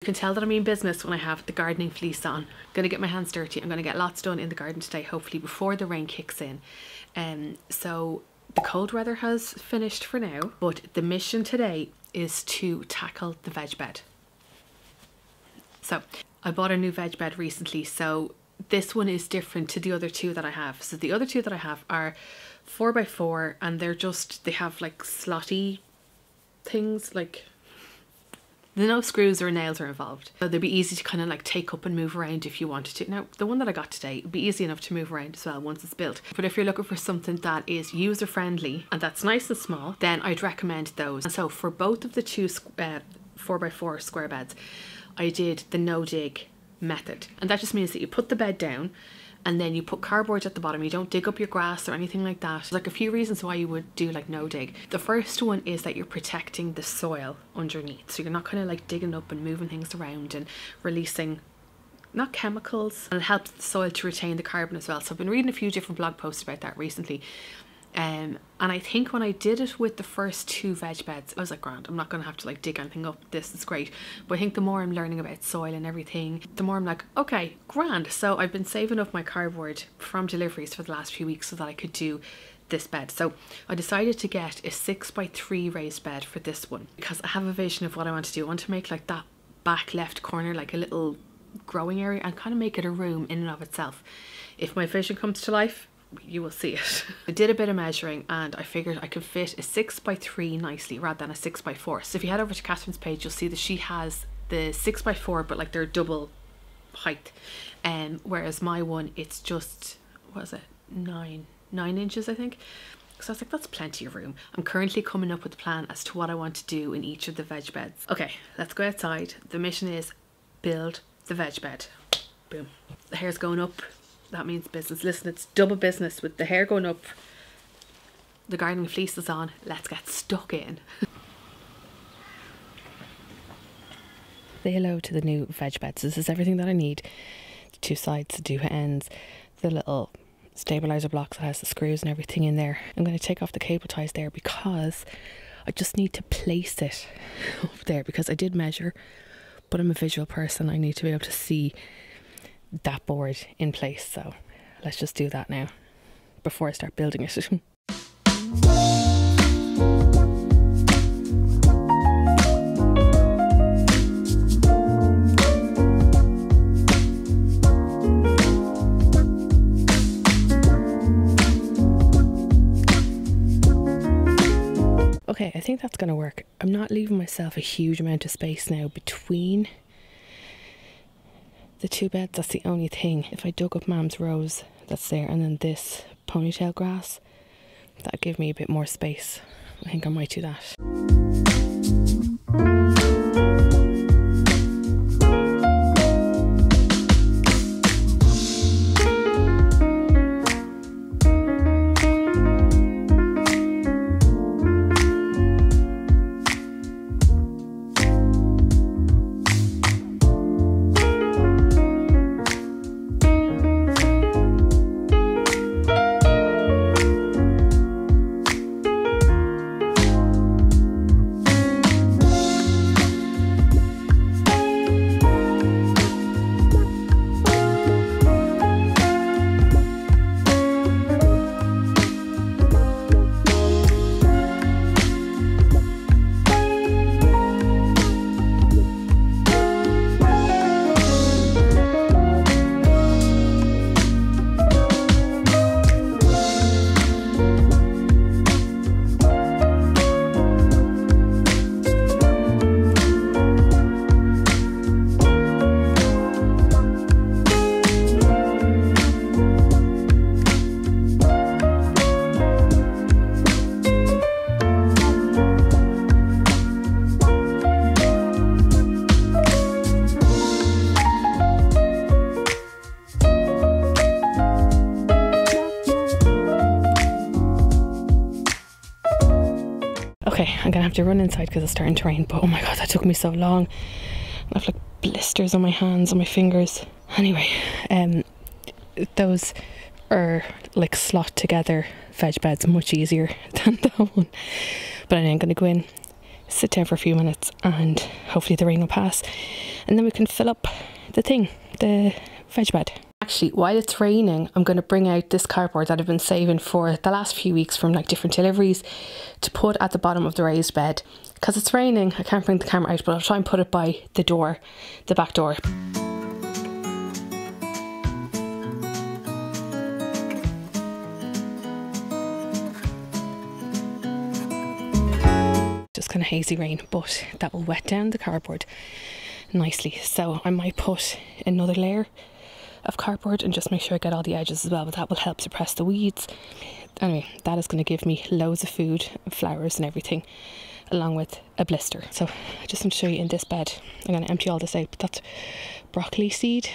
You can tell that I mean business when I have the gardening fleece on. I'm going to get my hands dirty. I'm going to get lots done in the garden today, hopefully before the rain kicks in. So the cold weather has finished for now, but the mission today is to tackle the veg bed. So I bought a new veg bed recently, so this one is different to the other two that I have. So the other two that I have are 4x4, and they have like slotty things, like no screws or nails are involved, so they'd be easy to kind of like take up and move around if you wanted to. Now the one that I got today would be easy enough to move around as well once it's built, but if you're looking for something that is user friendly and that's nice and small, then I'd recommend those. And so for both of the two 4x4 square beds, I did the no dig method, and that just means that you put the bed down and then you put cardboard at the bottom. You don't dig up your grass or anything like that. There's like a few reasons why you would do like no dig. The first one is that you're protecting the soil underneath, so you're not kind of like digging up and moving things around and releasing not chemicals, and it helps the soil to retain the carbon as well. So I've been reading a few different blog posts about that recently. And I think when I did it with the first two veg beds, I was like, grand, I'm not gonna have to like dig anything up, this is great. But I think the more I'm learning about soil and everything, the more I'm like, okay, grand. So I've been saving up my cardboard from deliveries for the last few weeks so that I could do this bed. So I decided to get a 6x3 raised bed for this one, because I have a vision of what I want to do. I want to make like that back left corner like a little growing area and kind of make it a room in and of itself. If my vision comes to life, you will see it. I did a bit of measuring and I figured I could fit a 6x3 nicely rather than a 6x4. So if you head over to Catherine's page, you'll see that she has the 6x4, but like they're double height. Whereas my one, it's just, what is it, 9 inches I think. So I was like, that's plenty of room. I'm currently coming up with a plan as to what I want to do in each of the veg beds. Okay, let's go outside. The mission is build the veg bed. Boom. The hair's going up. That means business. Listen, it's double business with the hair going up. The gardening fleece is on. Let's get stuck in. Say hello to the new veg beds. This is everything that I need. The two sides, the two ends, the little stabilizer blocks that has the screws and everything in there. I'm going to take off the cable ties there because I just need to place it up there, because I did measure, but I'm a visual person. I need to be able to see that board in place. So let's just do that now before I start building it. Okay, I think that's gonna work. I'm not leaving myself a huge amount of space now between the two beds. That's the only thing. If I dug up Mam's rose that's there and then this ponytail grass, that'd give me a bit more space. I think I might do that. Okay, I'm gonna have to run inside because it's starting to rain, but oh my god, that took me so long. I have like blisters on my hands, on my fingers. Anyway, those are like slot together veg beds, much easier than that one. But anyway, I'm gonna go in, sit down for a few minutes, and hopefully the rain will pass, and then we can fill up the veg bed. Actually, while it's raining, I'm going to bring out this cardboard that I've been saving for the last few weeks from like different deliveries to put at the bottom of the raised bed. Because it's raining, I can't bring the camera out, but I'll try and put it by the door, the back door. Just kind of hazy rain, but that will wet down the cardboard nicely. So I might put another layer of cardboard and just make sure I get all the edges as well, but that will help suppress the weeds. Anyway, that is going to give me loads of food and flowers and everything, along with a blister. So I just want to show you in this bed. I'm going to empty all this out, but that's broccoli seed,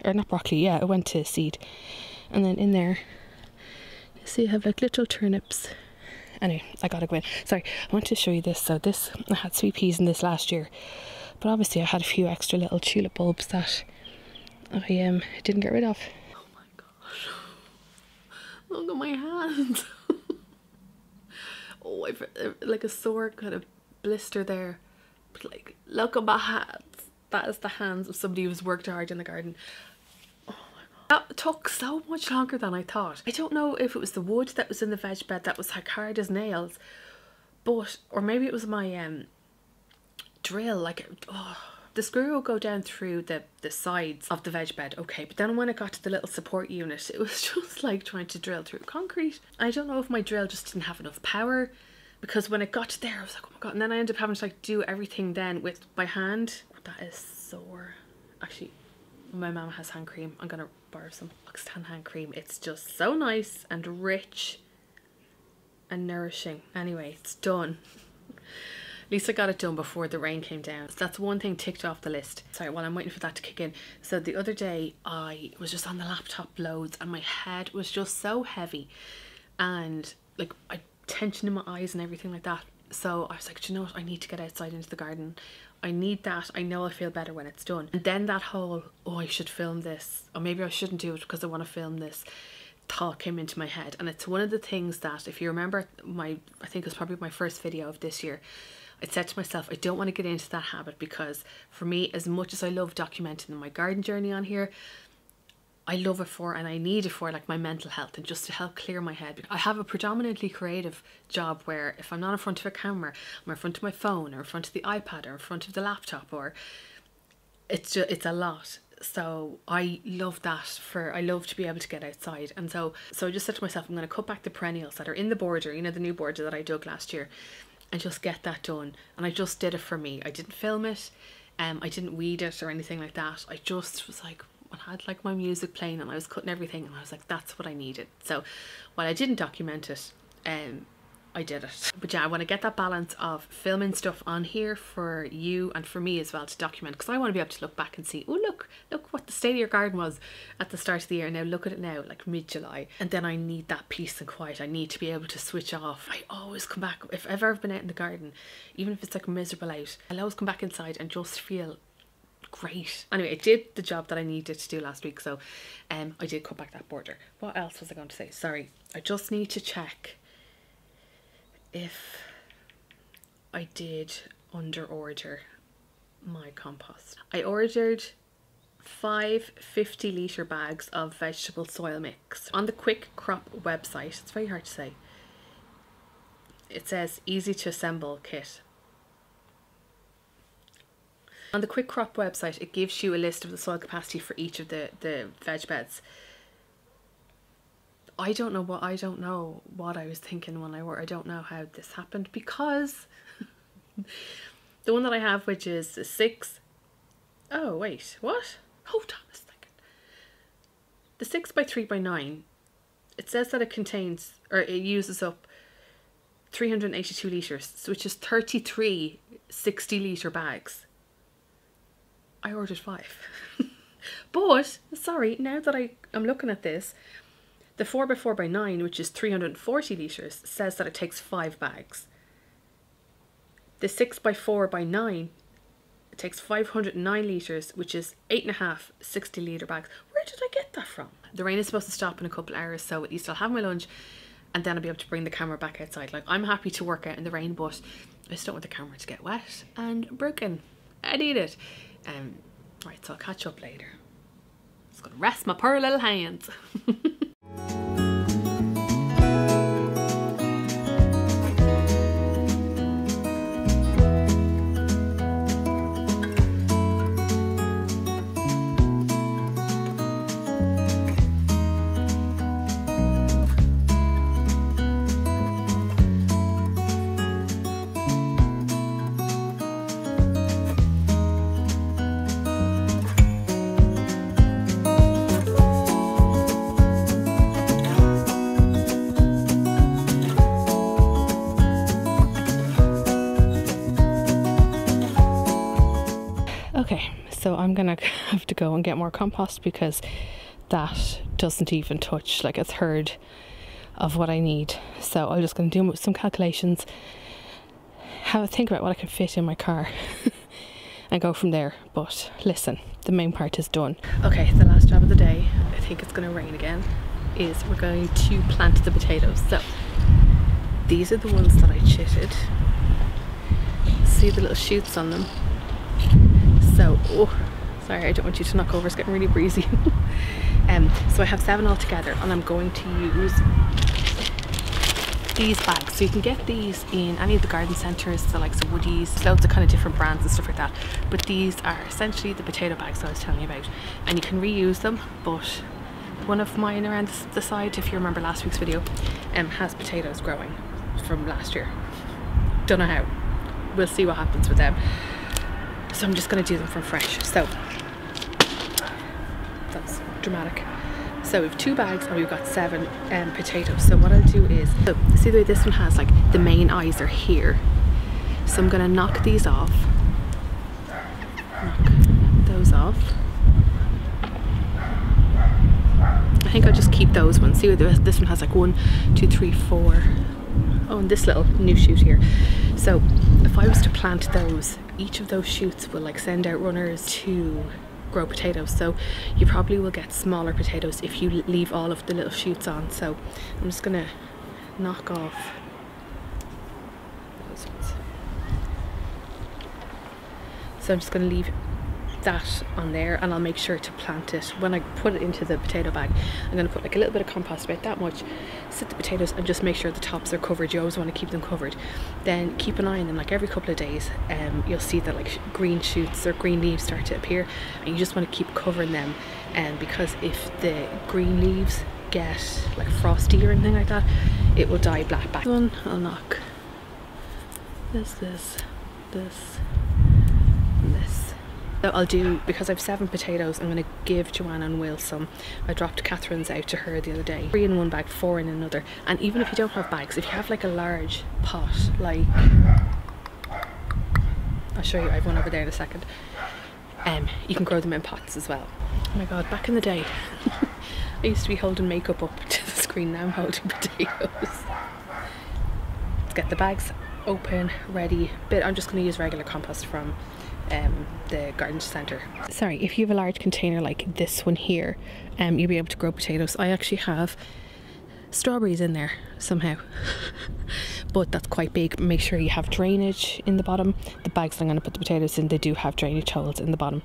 or not broccoli, yeah, it went to seed. And then in there, you see I have like little turnips. Anyway, I gotta go in. Sorry, I want to show you this. So this, I had sweet peas in this last year, but obviously I had a few extra little tulip bulbs that I didn't get rid of. Oh my gosh, look at my hands. Oh, I've like a sore kind of blister there, but like, look at my hands. That is the hands of somebody who's worked hard in the garden. That took so much longer than I thought. I don't know if it was the wood that was in the veg bed that was like hard as nails, but, or maybe it was my drill, like, oh, the screw will go down through the sides of the veg bed, okay, but then when it got to the little support unit, it was just like trying to drill through concrete. I don't know if my drill just didn't have enough power, because when it got to there, I was like, oh my god, and then I ended up having to like do everything then by hand. That is sore. Actually, my mum has hand cream. I'm gonna borrow some Oxtan hand cream. It's just so nice and rich and nourishing. Anyway, it's done. At least I got it done before the rain came down. So that's one thing ticked off the list. Sorry, while I'm waiting for that to kick in. So the other day I was just on the laptop loads and my head was just so heavy and like I tension in my eyes and everything like that. So I was like, do you know what? I need to get outside into the garden. I need that. I know I'll feel better when it's done. And then that whole, oh, I should film this, or maybe I shouldn't do it because I want to film this, thought came into my head. And it's one of the things that, if you remember I think it was probably my first video of this year, I said to myself, I don't want to get into that habit, because for me, as much as I love documenting my garden journey on here, I love it for, and I need it for, like, my mental health and just to help clear my head. I have a predominantly creative job where if I'm not in front of a camera, I'm in front of my phone or in front of the iPad or in front of the laptop, or it's a lot. So I love that I love to be able to get outside. And so I just said to myself, I'm going to cut back the perennials that are in the border, you know, the new border that I dug last year, and just get that done. And I just did it for me. I didn't film it, I didn't weed it or anything like that. I just was like, I had like my music playing and I was cutting everything, and I was like, that's what I needed. So while I didn't document it, I did it. But yeah, I want to get that balance of filming stuff on here for you and for me as well to document, because I want to be able to look back and see, oh look what the state of your garden was at the start of the year. Now look at it now, like mid-July. And then I need that peace and quiet. I need to be able to switch off. I always come back, if I've ever been out in the garden, even if it's like miserable out, I'll always come back inside and just feel great. Anyway, I did the job that I needed to do last week, so I did cut back that border. What else was I going to say? Sorry, I just need to check if I did under order my compost. I ordered 5 50-litre bags of vegetable soil mix on the Quick Crop website. It's very hard to say. It says easy to assemble kit. On the Quick Crop website, it gives you a list of the soil capacity for each of the veg beds. I don't know what I was thinking when I don't know how this happened, because the one that I have, which is a 6, oh wait, what? Hold on a second. The 6 by 3 by 9, it says that it contains, or it uses up 382 litres, which is 33 60-litre bags. I ordered 5. But, sorry, now that I'm looking at this, the 4 by 4 by 9, which is 340 litres, says that it takes 5 bags. The 6 by 4 by 9, it takes 509 litres, which is 8.5 60-litre bags. Where did I get that from? The rain is supposed to stop in a couple of hours, so at least I'll have my lunch and then I'll be able to bring the camera back outside. Like, I'm happy to work out in the rain, but I just don't want the camera to get wet and broken. I need it. Right, so I'll catch up later. Just gonna rest my poor little hands. Okay, so I'm gonna have to go and get more compost because that doesn't even touch like a third of what I need. So I'm just gonna do some calculations, have a think about what I can fit in my car and go from there. But listen, the main part is done. Okay, the last job of the day, I think it's gonna rain again, is we're going to plant the potatoes. So these are the ones that I chitted. See the little shoots on them? So, oh, sorry, I don't want you to knock over, it's getting really breezy. So I have 7 altogether, and I'm going to use these bags. So you can get these in any of the garden centres, the likes of Woody's, loads of kind of different brands and stuff like that. But these are essentially the potato bags I was telling you about, and you can reuse them. But one of mine around the side, if you remember last week's video, has potatoes growing from last year. Don't know how. We'll see what happens with them. So I'm just going to do them from fresh. So that's dramatic. So we've 2 bags and we've got 7 potatoes. So what I'll do is, so see the way this one has like the main eyes are here. So I'm going to knock these off. Knock those off. I think I'll just keep those ones. See what this one has like 1, 2, 3, 4. Oh, and this little new shoot here. So if I was to plant those, each of those shoots will like send out runners to grow potatoes. So you probably will get smaller potatoes if you leave all of the little shoots on. So I'm just gonna knock off those ones. So I'm just gonna leave that on there, and I'll make sure to plant it when I put it into the potato bag. I'm going to put like a little bit of compost, about that much, sit the potatoes and just make sure the tops are covered. You always want to keep them covered. Then keep an eye on them like every couple of days. You'll see that like green shoots or green leaves start to appear, and you just want to keep covering them, because if the green leaves get like frosty or anything like that, it will dye black back. One I'll knock this and this. So I'll do, because I have 7 potatoes, I'm going to give Joanna and Will some. I dropped Catherine's out to her the other day. 3 in one bag, 4 in another. And even if you don't have bags, if you have like a large pot, like, I'll show you, I have one over there in a second. You can grow them in pots as well. Oh my god, back in the day, I used to be holding makeup up to the screen, now I'm holding potatoes. Let's get the bags open, ready. But I'm just going to use regular compost from the garden centre. Sorry, if you have a large container like this one here, you'll be able to grow potatoes. I actually have strawberries in there somehow, but that's quite big. Make sure you have drainage in the bottom. The bags that I'm going to put the potatoes in, they do have drainage holes in the bottom.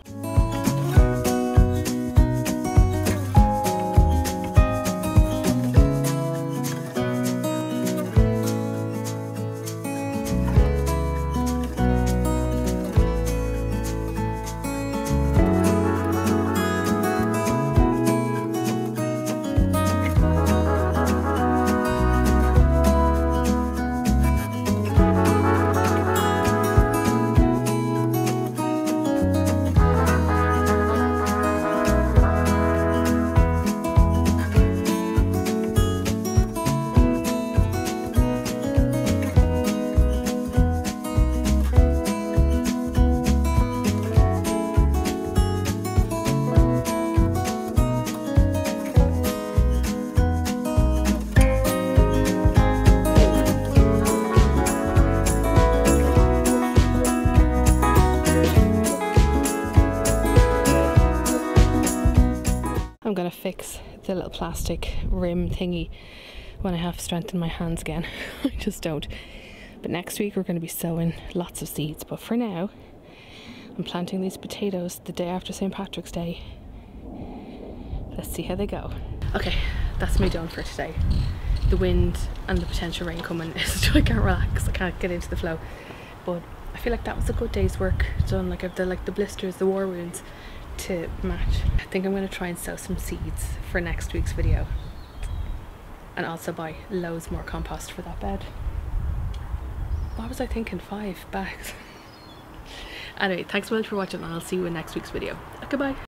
I'm gonna fix the little plastic rim thingy when I have strength in my hands again. I just don't. But next week we're going to be sowing lots of seeds. But for now, I'm planting these potatoes the day after St. Patrick's Day. Let's see how they go. Okay, that's me done for today. The wind and the potential rain coming is I can't relax, I can't get into the flow. But I feel like that was a good day's work done. Like I've done like the blisters, the war wounds to match. I think I'm going to try and sow some seeds for next week's video. And also buy loads more compost for that bed. What was I thinking? 5 bags. Anyway, thanks so much for watching and I'll see you in next week's video. Goodbye.